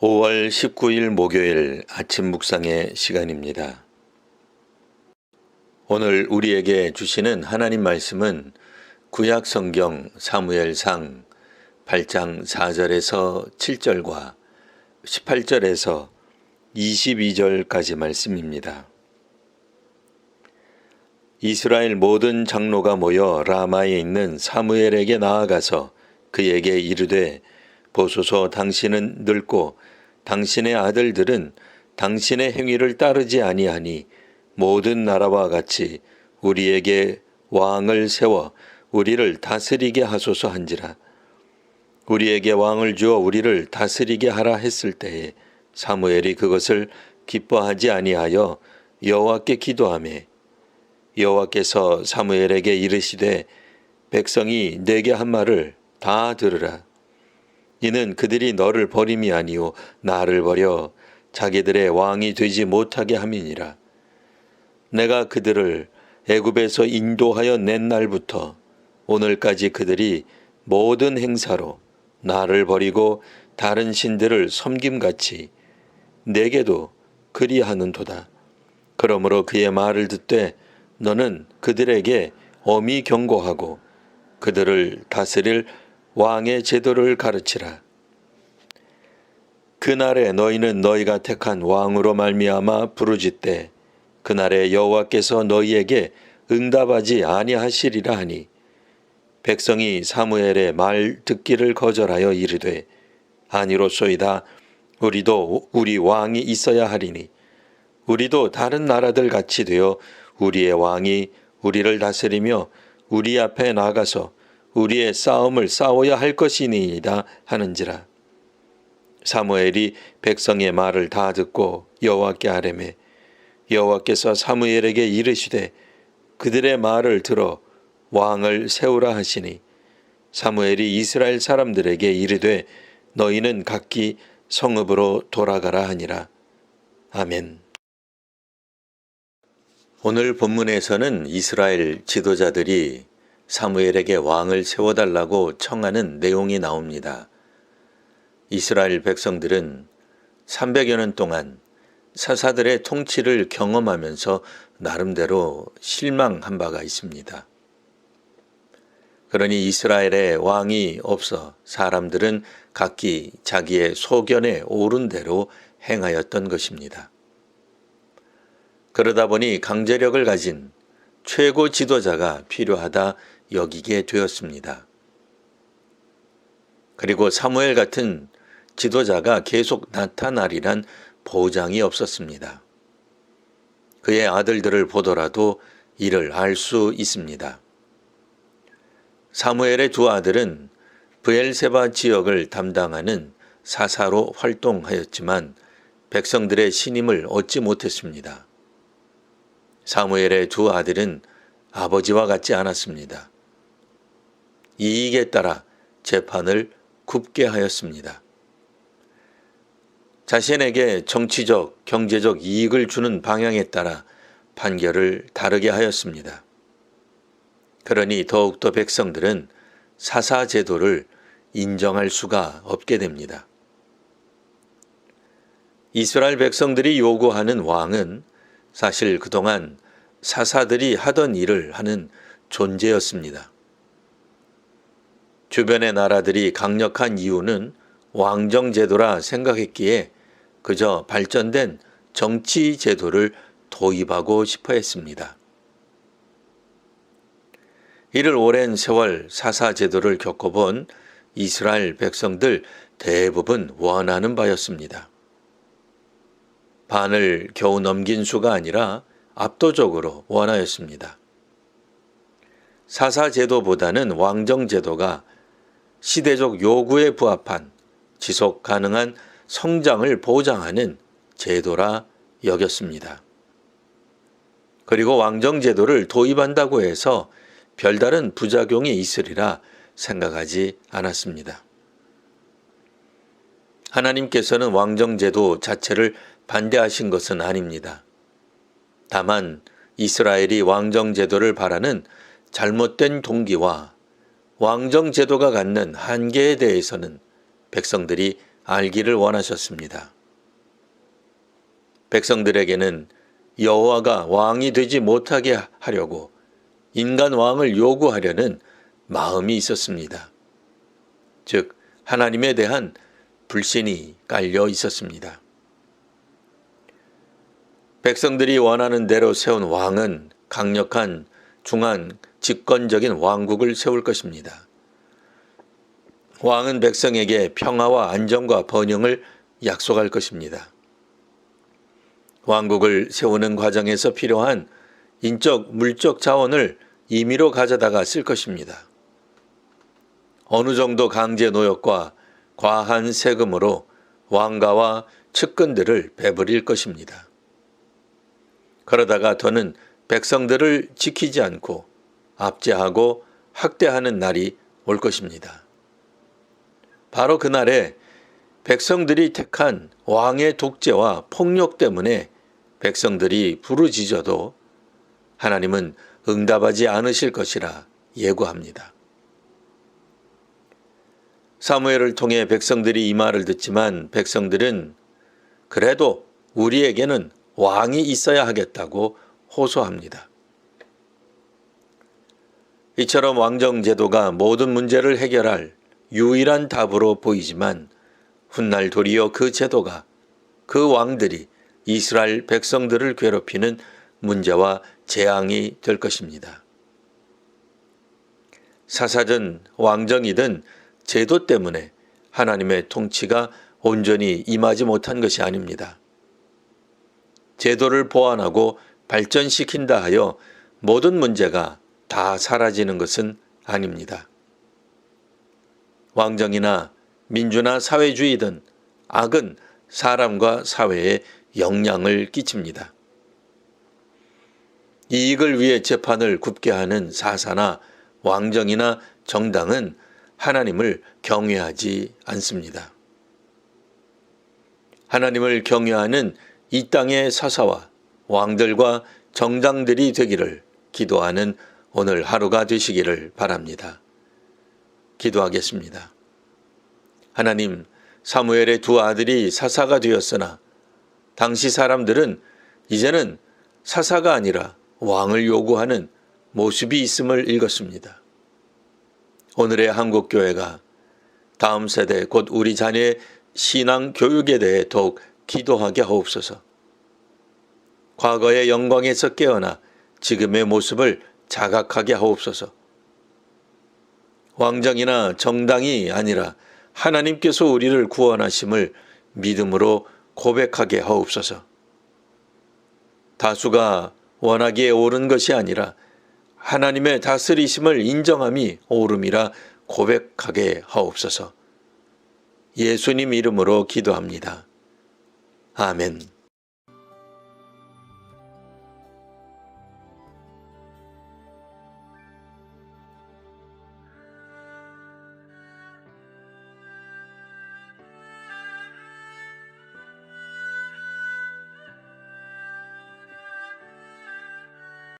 5월 19일 목요일 아침 묵상의 시간입니다. 오늘 우리에게 주시는 하나님 말씀은 구약 성경 사무엘상 8장 4절에서 7절과 18절에서 22절까지 말씀입니다. 이스라엘 모든 장로가 모여 라마에 있는 사무엘에게 나아가서 그에게 이르되 보소서 당신은 늙고 당신의 아들들은 당신의 행위를 따르지 아니하니 모든 나라와 같이 우리에게 왕을 세워 우리를 다스리게 하소서 한지라. 우리에게 왕을 주어 우리를 다스리게 하라 했을 때에 사무엘이 그것을 기뻐하지 아니하여 여호와께 기도하매 여호와께서 사무엘에게 이르시되 백성이 내게 한 말을 다 들으라. 이는 그들이 너를 버림이 아니요 나를 버려 자기들의 왕이 되지 못하게 함이니라. 내가 그들을 애굽에서 인도하여 낸 날부터 오늘까지 그들이 모든 행사로 나를 버리고 다른 신들을 섬김같이 내게도 그리하는도다. 그러므로 그의 말을 듣되 너는 그들에게 엄히 경고하고 그들을 다스릴 왕의 제도를 가르치라. 그날에 너희는 너희가 택한 왕으로 말미암아 부르짖되 그날에 여호와께서 너희에게 응답하지 아니하시리라 하니 백성이 사무엘의 말 듣기를 거절하여 이르되 아니로소이다. 우리도 우리 왕이 있어야 하리니 우리도 다른 나라들 같이 되어 우리의 왕이 우리를 다스리며 우리 앞에 나가서 우리의 싸움을 싸워야 할 것이니이다 하는지라. 사무엘이 백성의 말을 다 듣고 여호와께 아뢰매 여호와께서 사무엘에게 이르시되 그들의 말을 들어 왕을 세우라 하시니 사무엘이 이스라엘 사람들에게 이르되 너희는 각기 성읍으로 돌아가라 하니라. 아멘. 오늘 본문에서는 이스라엘 지도자들이 사무엘에게 왕을 세워달라고 청하는 내용이 나옵니다. 이스라엘 백성들은 300여 년 동안 사사들의 통치를 경험하면서 나름대로 실망한 바가 있습니다. 그러니 이스라엘에 왕이 없어 사람들은 각기 자기의 소견에 옳은 대로 행하였던 것입니다. 그러다 보니 강제력을 가진 최고 지도자가 필요하다 여기게 되었습니다. 그리고 사무엘 같은 지도자가 계속 나타나리란 보장이 없었습니다. 그의 아들들을 보더라도 이를 알 수 있습니다. 사무엘의 두 아들은 브엘세바 지역을 담당하는 사사로 활동하였지만 백성들의 신임을 얻지 못했습니다. 사무엘의 두 아들은 아버지와 같지 않았습니다. 이익에 따라 재판을 굽게 하였습니다. 자신에게 정치적, 경제적 이익을 주는 방향에 따라 판결을 다르게 하였습니다. 그러니 더욱더 백성들은 사사 제도를 인정할 수가 없게 됩니다. 이스라엘 백성들이 요구하는 왕은 사실 그동안 사사들이 하던 일을 하는 존재였습니다. 주변의 나라들이 강력한 이유는 왕정제도라 생각했기에 그저 발전된 정치 제도를 도입하고 싶어 했습니다. 이를 오랜 세월 사사 제도를 겪어본 이스라엘 백성들 대부분 원하는 바였습니다. 반을 겨우 넘긴 수가 아니라 압도적으로 원하였습니다. 사사 제도보다는 왕정 제도가 시대적 요구에 부합한 지속 가능한 성장을 보장하는 제도라 여겼습니다. 그리고 왕정 제도를 도입한다고 해서 별다른 부작용이 있으리라 생각하지 않았습니다. 하나님께서는 왕정 제도 자체를 반대하신 것은 아닙니다. 다만 이스라엘이 왕정 제도를 바라는 잘못된 동기와 왕정 제도가 갖는 한계에 대해서는 백성들이 알기를 원하셨습니다. 백성들에게는 여호와가 왕이 되지 못하게 하려고 인간 왕을 요구하려는 마음이 있었습니다. 즉, 하나님에 대한 불신이 깔려 있었습니다. 백성들이 원하는 대로 세운 왕은 강력한 중한 집권적인 왕국을 세울 것입니다. 왕은 백성에게 평화와 안정과 번영을 약속할 것입니다. 왕국을 세우는 과정에서 필요한 인적, 물적 자원을 임의로 가져다가 쓸 것입니다. 어느 정도 강제 노역과 과한 세금으로 왕가와 측근들을 베풀일 것입니다. 그러다가 더는 백성들을 지키지 않고 압제하고 학대하는 날이 올 것입니다. 바로 그날에 백성들이 택한 왕의 독재와 폭력 때문에 백성들이 부르짖어도 하나님은 응답하지 않으실 것이라 예고합니다. 사무엘을 통해 백성들이 이 말을 듣지만 백성들은 그래도 우리에게는 왕이 있어야 하겠다고 호소합니다. 이처럼 왕정 제도가 모든 문제를 해결할 유일한 답으로 보이지만 훗날 도리어 그 제도가, 그 왕들이 이스라엘 백성들을 괴롭히는 문제와 재앙이 될 것입니다. 사사든 왕정이든 제도 때문에 하나님의 통치가 온전히 임하지 못한 것이 아닙니다. 제도를 보완하고 발전시킨다 하여 모든 문제가 다 사라지는 것은 아닙니다. 왕정이나 민주나 사회주의든 악은 사람과 사회에 영향을 끼칩니다. 이익을 위해 재판을 굽게 하는 사사나 왕정이나 정당은 하나님을 경외하지 않습니다. 하나님을 경외하는 이 땅의 사사와 왕들과 정당들이 되기를 기도하는 오늘 하루가 되시기를 바랍니다. 기도하겠습니다. 하나님, 사무엘의 두 아들이 사사가 되었으나 당시 사람들은 이제는 사사가 아니라 왕을 요구하는 모습이 있음을 읽었습니다. 오늘의 한국교회가 다음 세대 곧 우리 자녀의 신앙 교육에 대해 더욱 기도하게 하옵소서. 과거의 영광에서 깨어나 지금의 모습을 자각하게 하옵소서. 왕정이나 정당이 아니라 하나님께서 우리를 구원하심을 믿음으로 고백하게 하옵소서. 다수가 원하기에 옳은 것이 아니라 하나님의 다스리심을 인정함이 옳음이라 고백하게 하옵소서. 예수님 이름으로 기도합니다. 아멘.